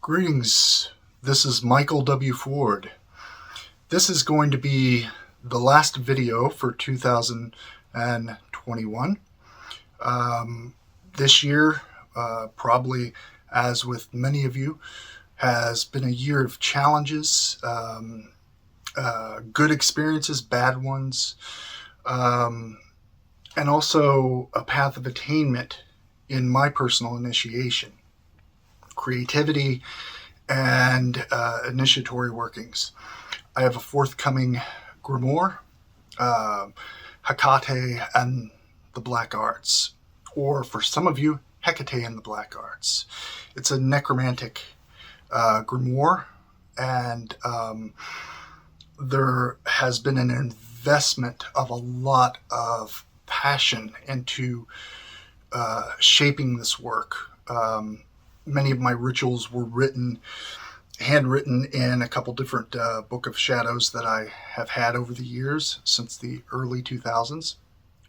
Greetings, this is Michael W. Ford. This is going to be the last video for 2021. This year, probably as with many of you, has been a year of challenges, good experiences, bad ones, and also a path of attainment in my personal initiation. Creativity and initiatory workings. I have a forthcoming grimoire, Hecate and the Black Arts, or for some of you, Hecate and the Black Arts. It's a necromantic grimoire, and there has been an investment of a lot of passion into shaping this work. Many of my rituals were handwritten in a couple different Book of Shadows that I have had over the years since the early 2000s.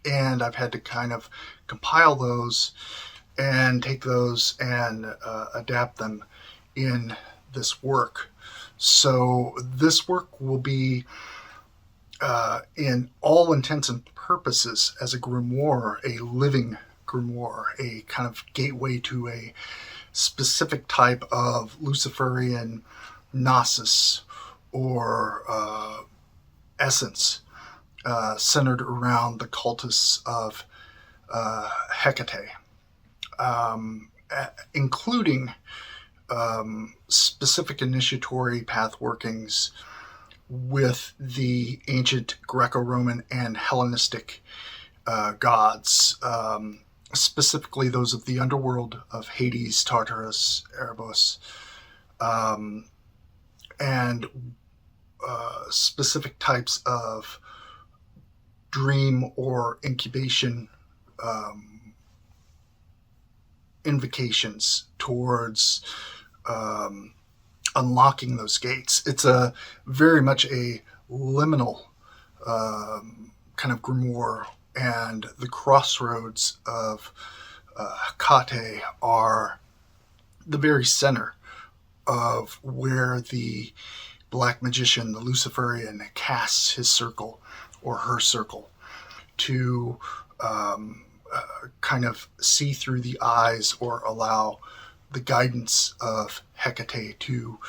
And I've had to kind of compile those and take those and adapt them in this work. So this work will be, in all intents and purposes, as a grimoire, a living grimoire, a kind of gateway to a specific type of Luciferian gnosis or essence centered around the cultus of Hecate, including specific initiatory path workings with the ancient Greco-Roman and Hellenistic gods, specifically those of the underworld of Hades, Tartarus, Erebus, and specific types of dream or incubation invocations towards unlocking those gates. It's a very much a liminal kind of grimoire, and the crossroads of Hecate are the very center of where the black magician, the Luciferian, casts his circle or her circle to kind of see through the eyes or allow the guidance of Hecate to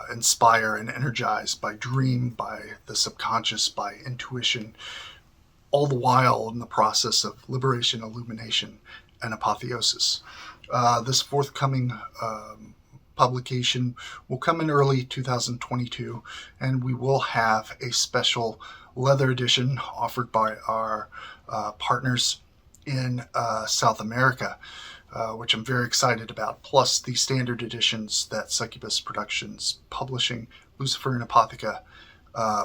inspire and energize by dream, by the subconscious, by intuition, all the while in the process of liberation, illumination, and apotheosis. This forthcoming publication will come in early 2022, and we will have a special leather edition offered by our partners in South America, which I'm very excited about, plus the standard editions that Succubus Productions Publishing, Luciferian Apotheca,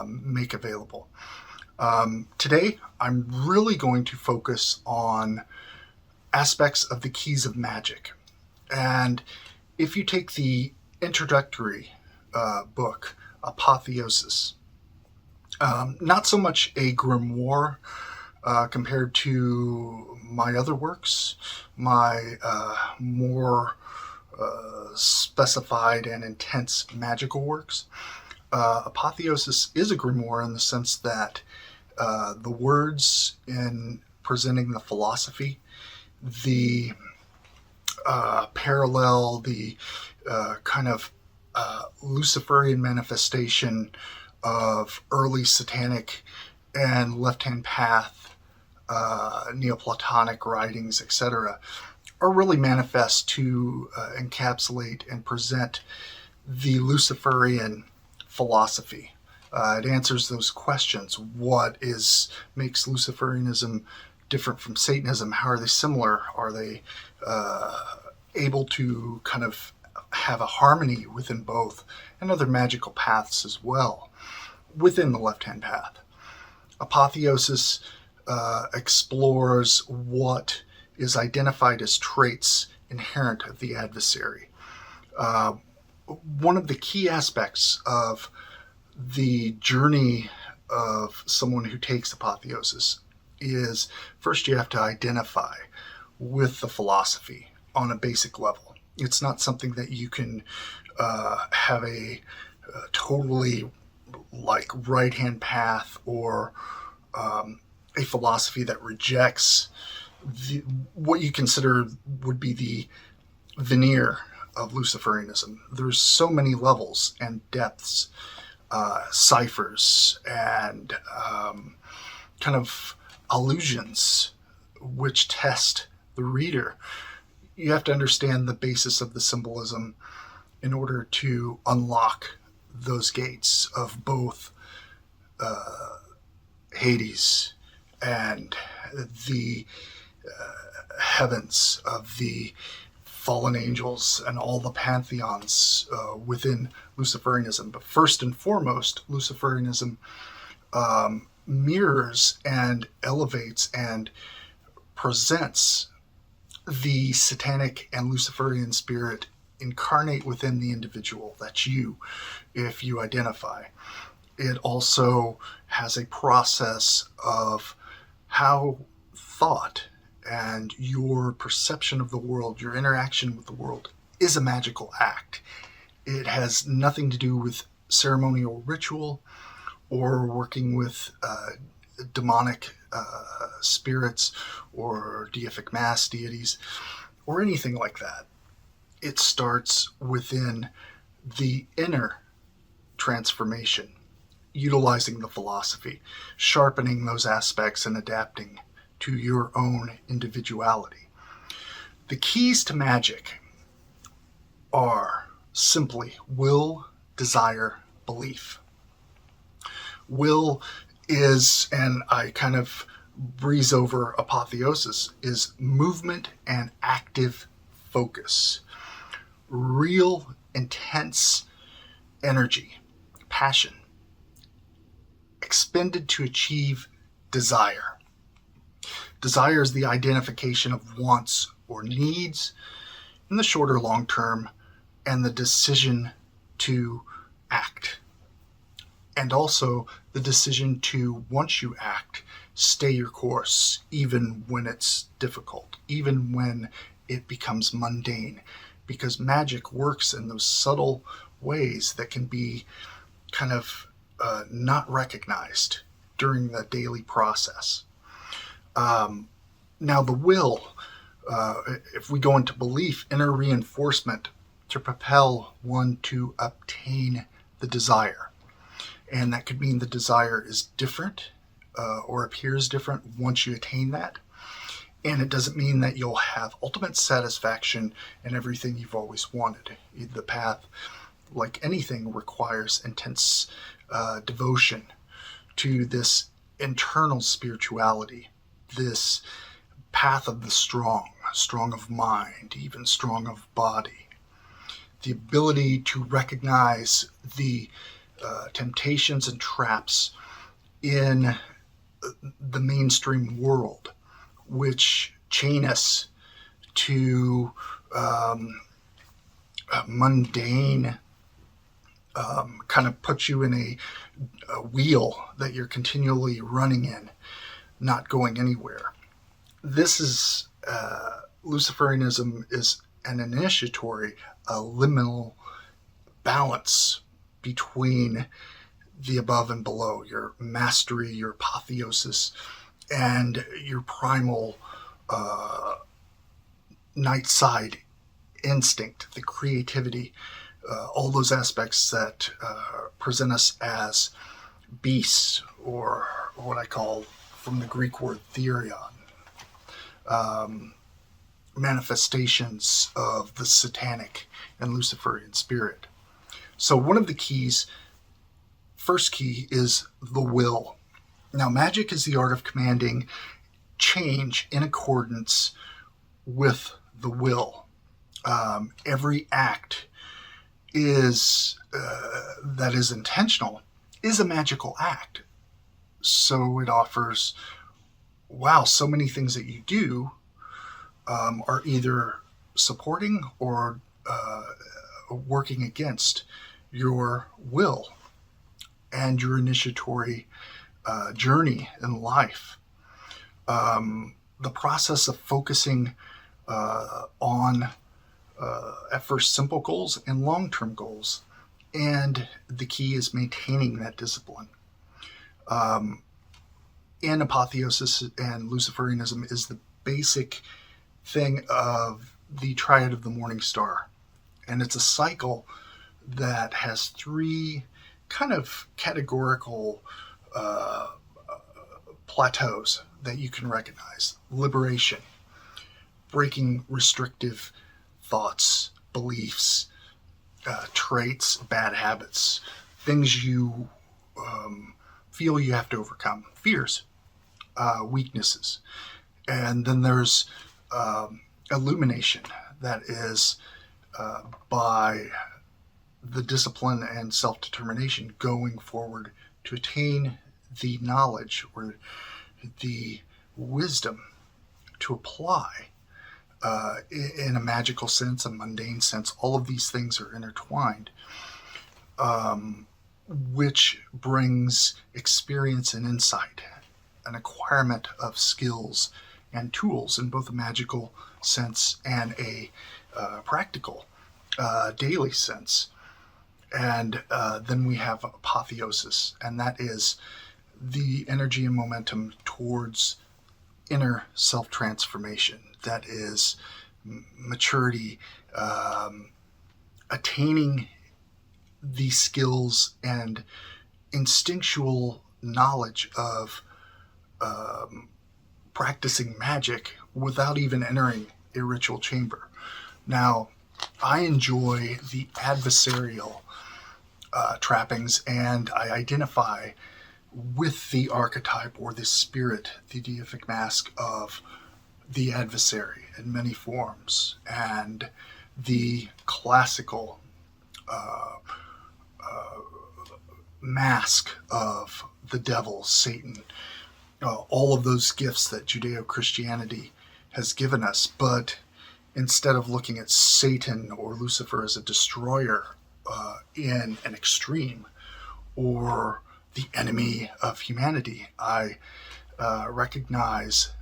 make available. Today, I'm really going to focus on aspects of the keys of magic. And if you take the introductory book, Apotheosis, not so much a grimoire compared to my other works, my more specified and intense magical works. Apotheosis is a grimoire in the sense that the words in presenting the philosophy, the parallel, the kind of Luciferian manifestation of early Satanic and left-hand path, Neoplatonic writings, etc., are really manifest to encapsulate and present the Luciferian philosophy. It answers those questions. What makes Luciferianism different from Satanism? How are they similar? Are they able to kind of have a harmony within both, and other magical paths as well within the left-hand path? Apotheosis explores what is identified as traits inherent of the adversary. One of the key aspects of the journey of someone who takes apotheosis is, first you have to identify with the philosophy on a basic level. It's not something that you can have a totally like right-hand path, or a philosophy that rejects what you consider would be the veneer of Luciferianism. There's so many levels and depths, ciphers, and kind of allusions which test the reader. You have to understand the basis of the symbolism in order to unlock those gates of both Hades and the heavens of the fallen angels and all the pantheons within Luciferianism. But first and foremost, Luciferianism mirrors and elevates and presents the Satanic and Luciferian spirit incarnate within the individual. That's you, if you identify. It also has a process of how thought and your perception of the world, your interaction with the world, is a magical act. It has nothing to do with ceremonial ritual or working with demonic spirits or deific mass deities or anything like that. It starts within the inner transformation, utilizing the philosophy, sharpening those aspects and adapting to your own individuality. The keys to magic are simply will, desire, belief. Will is, and I kind of breeze over apotheosis, is movement and active focus. Real, intense energy, passion, expended to achieve desire. Desire is the identification of wants or needs in the short or long term, and the decision to act. And also the decision to, once you act, stay your course, even when it's difficult, even when it becomes mundane, because magic works in those subtle ways that can be kind of not recognized during the daily process. Now the will, if we go into belief, inner reinforcement to propel one to obtain the desire. And that could mean the desire is different or appears different once you attain that. And it doesn't mean that you'll have ultimate satisfaction in everything you've always wanted. The path, like anything, requires intense devotion to this internal spirituality, this path of the strong of mind, even strong of body. The ability to recognize the temptations and traps in the mainstream world, which chain us to mundane, kind of put you in a wheel that you're continually running in, not going anywhere. This is, Luciferianism is an initiatory, a liminal balance between the above and below, your mastery, your apotheosis, and your primal night side instinct, the creativity, all those aspects that present us as beasts, or what I call, from the Greek word therion, manifestations of the Satanic and Luciferian spirit. So one of the keys, first key, is the will. Now, magic is the art of commanding change in accordance with the will. Every act is that is intentional is a magical act. So it offers, wow, so many things that you do are either supporting or working against your will and your initiatory journey in life. The process of focusing on at first simple goals and long-term goals. And the key is maintaining that discipline. In apotheosis and Luciferianism is the basic thing of the triad of the morning star. And it's a cycle that has three kind of categorical plateaus that you can recognize. Liberation, breaking restrictive thoughts, beliefs, traits, bad habits, things you feel you have to overcome, fears, weaknesses. And then there's illumination, that is by the discipline and self-determination going forward to attain the knowledge or the wisdom to apply in a magical sense, a mundane sense. All of these things are intertwined, which brings experience and insight, an acquirement of skills and tools in both a magical sense and a practical daily sense. And then we have apotheosis, and that is the energy and momentum towards inner self-transformation. That is maturity, attaining the skills and instinctual knowledge of practicing magic without even entering a ritual chamber. Now, I enjoy the adversarial trappings, and I identify with the archetype or the spirit, the deific mask of the adversary in many forms, and the classical mask of the devil, Satan, all of those gifts that Judeo-Christianity has given us. But instead of looking at Satan or Lucifer as a destroyer in an extreme, or the enemy of humanity, I recognize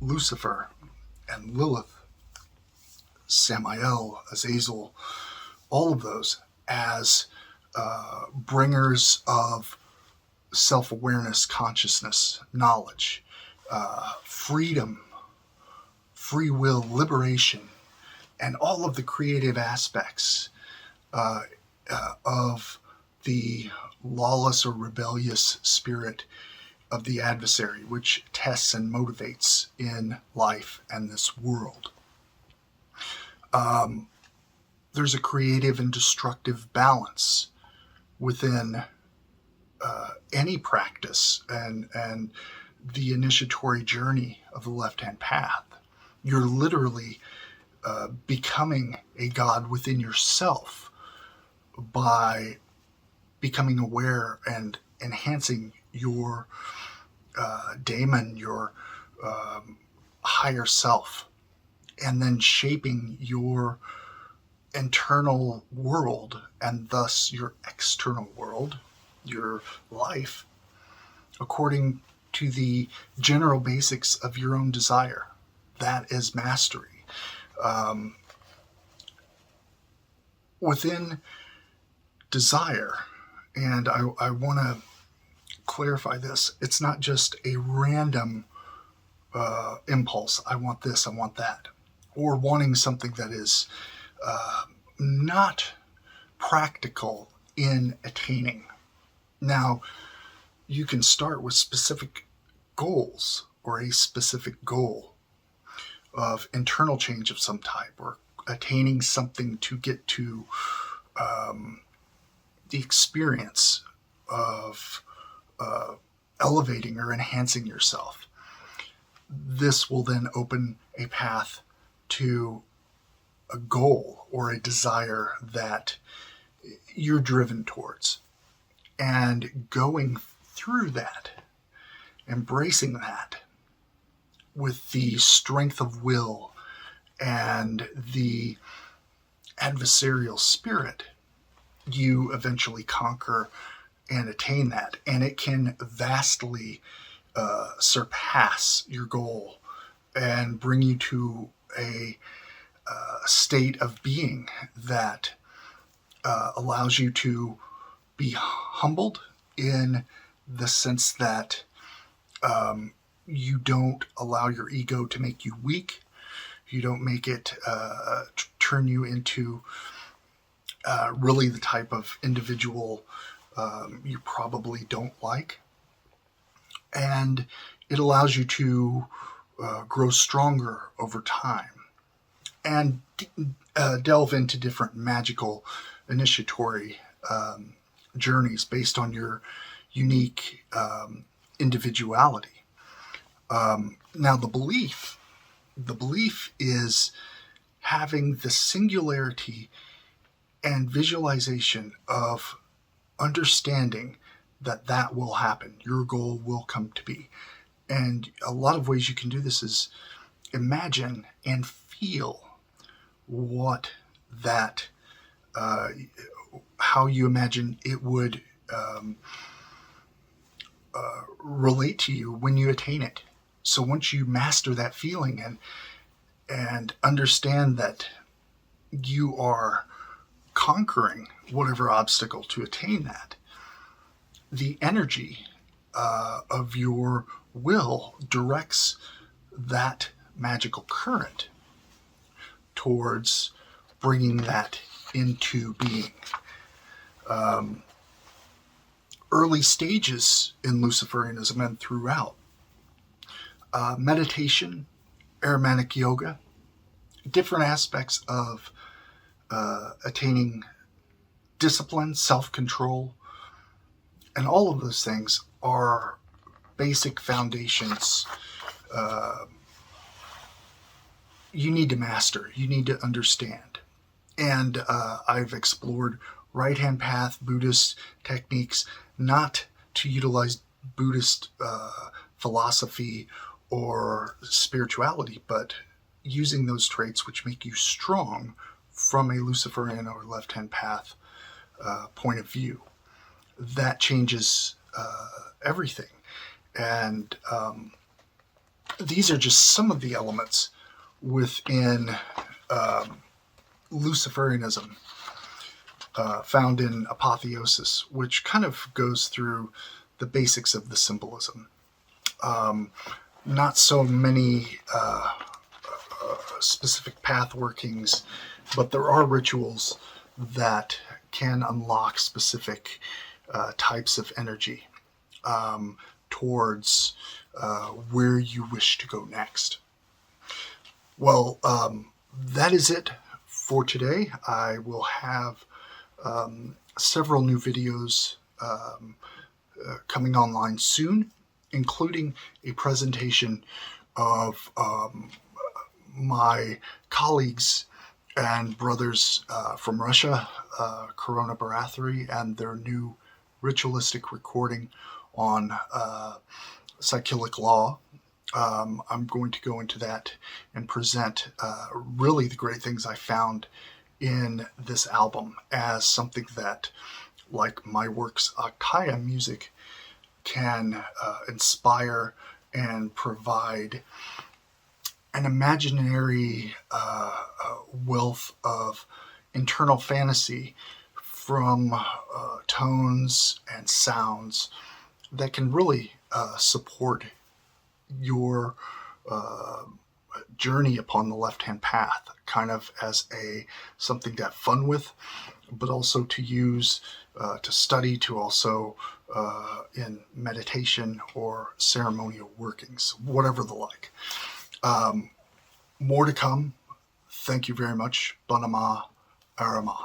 Lucifer and Lilith, Samael, Azazel, all of those as bringers of self-awareness, consciousness, knowledge, freedom, free will, liberation, and all of the creative aspects of the lawless or rebellious spirit of the adversary, which tests and motivates in life and this world. There's a creative and destructive balance within any practice and the initiatory journey of the left-hand path. You're literally becoming a god within yourself by becoming aware and enhancing your daemon, your higher self, and then shaping your internal world and thus your external world, your life, according to the general basics of your own desire. That is mastery. Within desire, and I want to clarify this, it's not just a random impulse. I want this, I want that, or wanting something that is not practical in attaining. Now, you can start with specific goals or a specific goal of internal change of some type, or attaining something to get to the experience of elevating or enhancing yourself. This will then open a path to a goal or a desire that you're driven towards. And going through that, embracing that with the strength of will and the adversarial spirit, you eventually conquer and attain that. And it can vastly surpass your goal and bring you to a state of being that allows you to be humbled in the sense that you don't allow your ego to make you weak. You don't make it turn you into really the type of individual you probably don't like. And it allows you to grow stronger over time and delve into different magical initiatory journeys based on your unique individuality. Now, the belief is having the singularity and visualization of understanding that will happen. Your goal will come to be. And a lot of ways you can do this is imagine and feel what that, how you imagine it would relate to you when you attain it. So once you master that feeling and understand that you are conquering whatever obstacle to attain that, the energy of your will directs that magical current towards bringing that into being. Early stages in Luciferianism and throughout, meditation, aromatic yoga, different aspects of attaining discipline, self-control, and all of those things are basic foundations you need to master, you need to understand. And I've explored right-hand path Buddhist techniques, not to utilize Buddhist philosophy or spirituality, but using those traits which make you strong from a Luciferian or left-hand path point of view. That changes everything. And these are just some of the elements within Luciferianism found in APOTHEOSIS, which kind of goes through the basics of the symbolism. Not so many specific path workings, but there are rituals that can unlock specific types of energy towards where you wish to go next. Well, that is it for today. I will have several new videos coming online soon, including a presentation of my colleagues and brothers from Russia, Corona Barathery, and their new ritualistic recording on cyclic law. I'm going to go into that and present really the great things I found in this album as something that, like my works, Akaya music, can inspire and provide an imaginary wealth of internal fantasy from tones and sounds that can really support your journey upon the left-hand path, kind of as something to have fun with, but also to use to study, to also in meditation or ceremonial workings, whatever the like. More to come. Thank you very much. Banama Arama.